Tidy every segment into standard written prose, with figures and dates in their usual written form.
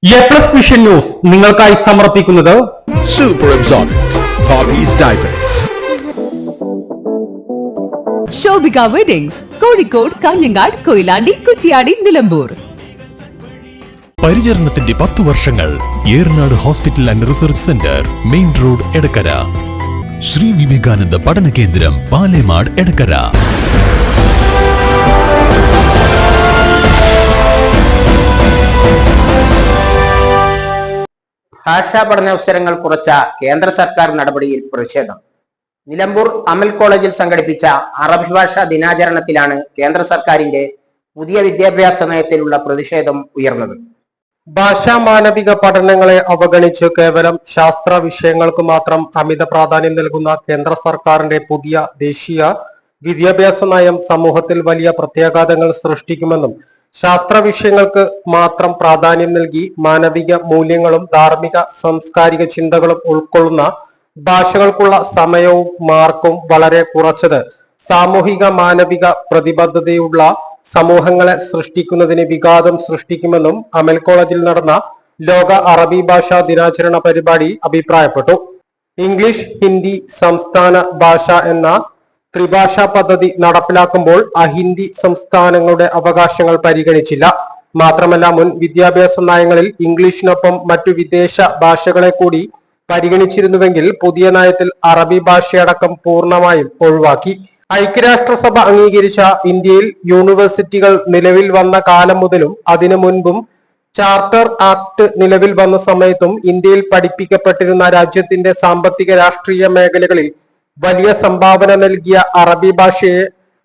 A+ vision news നിങ്ങൾക്കായി സമർപ്പിക്കുന്നത് Super Absorbent Hobbies Diapers. Shobhika weddings Kozhikode, Kanhangad, Koyilandy, Kuttiady, Nilambur. പരിചരണത്തിന്റെ 10 വർഷങ്ങൾ. Eranad hospital and research centre, main road, Edakkara. Shri Vivekananda പഠന കേന്ദ്രം, പാലേമാട്, എടക്കര. ഭാഷാ പഠനാവസരങ്ങൾ കുറച്ച കേന്ദ്ര സർക്കാർ നടപടിയിൽ പ്രതിഷേധം. നിലമ്പൂർ അമൽ കോളേജിൽ സംഘടിപ്പിച്ച അറബി ഭാഷാ ദിനാചരണത്തിലാണ് കേന്ദ്ര സർക്കാരിന്റെ പുതിയ വിദ്യാഭ്യാസ നയത്തിലുള്ള പ്രതിഷേധം ഉയർന്നത്. ഭാഷാ മാനവിക പഠനങ്ങളെ അവഗണിച്ച് കേവലം ശാസ്ത്ര വിഷയങ്ങൾക്ക് മാത്രം അമിത പ്രാധാന്യം നൽകുന്ന കേന്ദ്ര സർക്കാരിന്റെ പുതിയ ദേശീയ വിദ്യാഭ്യാസ നയം സമൂഹത്തിൽ വലിയ പ്രത്യാഘാതങ്ങൾ സൃഷ്ടിക്കുമെന്നും ശാസ്ത്ര വിഷയങ്ങൾക്ക് മാത്രം പ്രാധാന്യം നൽകി മാനവിക മൂല്യങ്ങളും ധാർമ്മിക സാംസ്കാരിക ചിന്തകളും ഉൾക്കൊള്ളുന്ന ഭാഷകൾക്കുള്ള സമയവും മാർക്കും വളരെ കുറച്ചത് സാമൂഹിക മാനവിക പ്രതിബദ്ധതയുള്ള സമൂഹങ്ങളെ സൃഷ്ടിക്കുന്നതിന് വിഘാതം സൃഷ്ടിക്കുമെന്നും അമൽ കോളേജിൽ നടന്ന ലോക അറബി ഭാഷാ ദിനാചരണ പരിപാടി അഭിപ്രായപ്പെട്ടു. ഇംഗ്ലീഷ്, ഹിന്ദി സംസ്ഥാന ഭാഷ എന്ന ത്രിഭാഷാ പദ്ധതി നടപ്പിലാക്കുമ്പോൾ അഹിന്ദി സംസ്ഥാനങ്ങളുടെ അവകാശങ്ങൾ പരിഗണിച്ചില്ല. മാത്രമല്ല, മുൻ വിദ്യാഭ്യാസ നയങ്ങളിൽ ഇംഗ്ലീഷിനൊപ്പം മറ്റു വിദേശ ഭാഷകളെ കൂടി പരിഗണിച്ചിരുന്നുവെങ്കിൽ പുതിയ നയത്തിൽ അറബി ഭാഷയടക്കം പൂർണ്ണമായും ഒഴിവാക്കി. ഐക്യരാഷ്ട്രസഭ അംഗീകരിച്ച ഇന്ത്യയിൽ യൂണിവേഴ്സിറ്റികൾ നിലവിൽ വന്ന കാലം മുതലും അതിനു മുൻപും ചാർട്ടർ ആക്ട് നിലവിൽ വന്ന സമയത്തും ഇന്ത്യയിൽ പഠിപ്പിക്കപ്പെട്ടിരുന്ന രാജ്യത്തിന്റെ സാമ്പത്തിക രാഷ്ട്രീയ മേഖലകളിൽ വലിയ സംഭാവന നൽകിയ അറബി ഭാഷയെ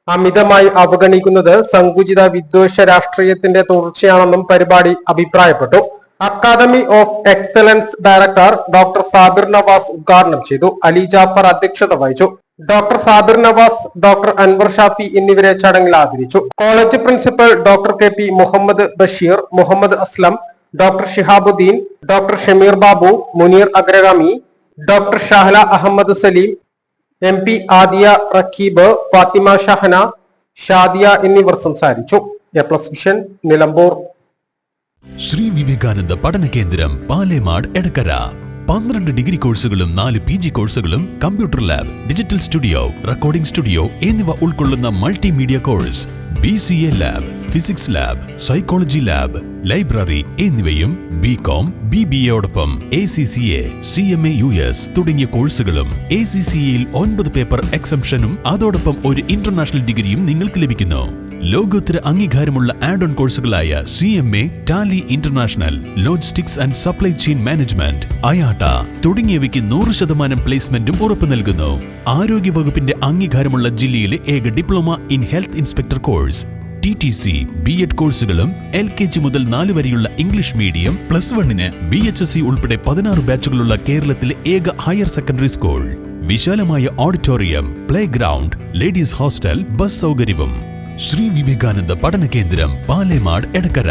അമിതമായി അവഗണിക്കുന്നത് സങ്കുചിത വിദ്വേഷ രാഷ്ട്രീയത്തിന്റെ തുടർച്ചയാണെന്നും പരിപാടി അഭിപ്രായപ്പെട്ടു. Academy of excellence director doctor Sabir Navas ഉദ്ഘാടനം ചെയ്തു. അലി ജാഫർ അധ്യക്ഷത വഹിച്ചു. ഡോക്ടർ സാബിർ നവാസ്, ഡോക്ടർ അൻവർ ഷാഫി എന്നിവരെ ചടങ്ങിൽ ആദരിച്ചു. College principal doctor KP Muhammad Basheer, Muhammad Aslam, doctor Shihabuddin, doctor Shameer Babu, Muneer അഗ്രഗാമി, ഡോക്ടർ ഷാഹല അഹമ്മദ് സലീം, MP ആദിയ റക്കീബ്, ഫാത്തിമ ഷഹന, ഷാദിയ എന്നിവർ സംസാരിച്ചു. എ+ വിഷൻ, നിലമ്പൂർ. ശ്രീ വിവേകാനന്ദ പഠന കേന്ദ്രം, പാലേമാട്, എടക്കര. 12 ഡിഗ്രി കോഴ്സുകളും 4 PG കോഴ്സുകളും, computer lab, digital studio, recording studio എന്നിവ ഉൾക്കൊള്ളുന്ന multimedia course, BCA lab, physics lab, psychology lab, library എന്നിവയും BCom, BBAയോടൊപ്പം ACCA, CMA US തുടങ്ങിയ കോഴ്സുകളും. ACCAയിൽ 9 പേപ്പർ എക്സംഷനും അതോടൊപ്പം ഒരു ഇന്റർനാഷണൽ ഡിഗ്രിയും നിങ്ങൾക്ക് ലഭിക്കുന്നു. ലോകോത്തര അംഗീകാരമുള്ള ആഡ് ഓൺ കോഴ്സുകളായ CMA, Tally international, logistics and supply chain management, IATA തുടങ്ങിയവയ്ക്ക് 100% പ്ലേസ്മെന്റും ഉറപ്പു നൽകുന്നു. ആരോഗ്യ വകുപ്പിന്റെ അംഗീകാരമുള്ള ജില്ലയിലെ ഏക diploma in health inspector course, TTC, B.Ed കോഴ്സുകളും, LKG മുതൽ 4 വരെയുള്ള ഇംഗ്ലീഷ് മീഡിയം, +1-ന് VHSC ഉൾപ്പെടെ 16 ബാച്ചുകളുള്ള കേരളത്തിലെ ഏക ഹയർ സെക്കൻഡറി സ്കൂൾ, വിശാലമായ auditorium, play ground, ladies hostel, bus സൗകര്യവും. ശ്രീ വിവേകാനന്ദ പഠന കേന്ദ്രം, പാലേമാട്, എടക്കര.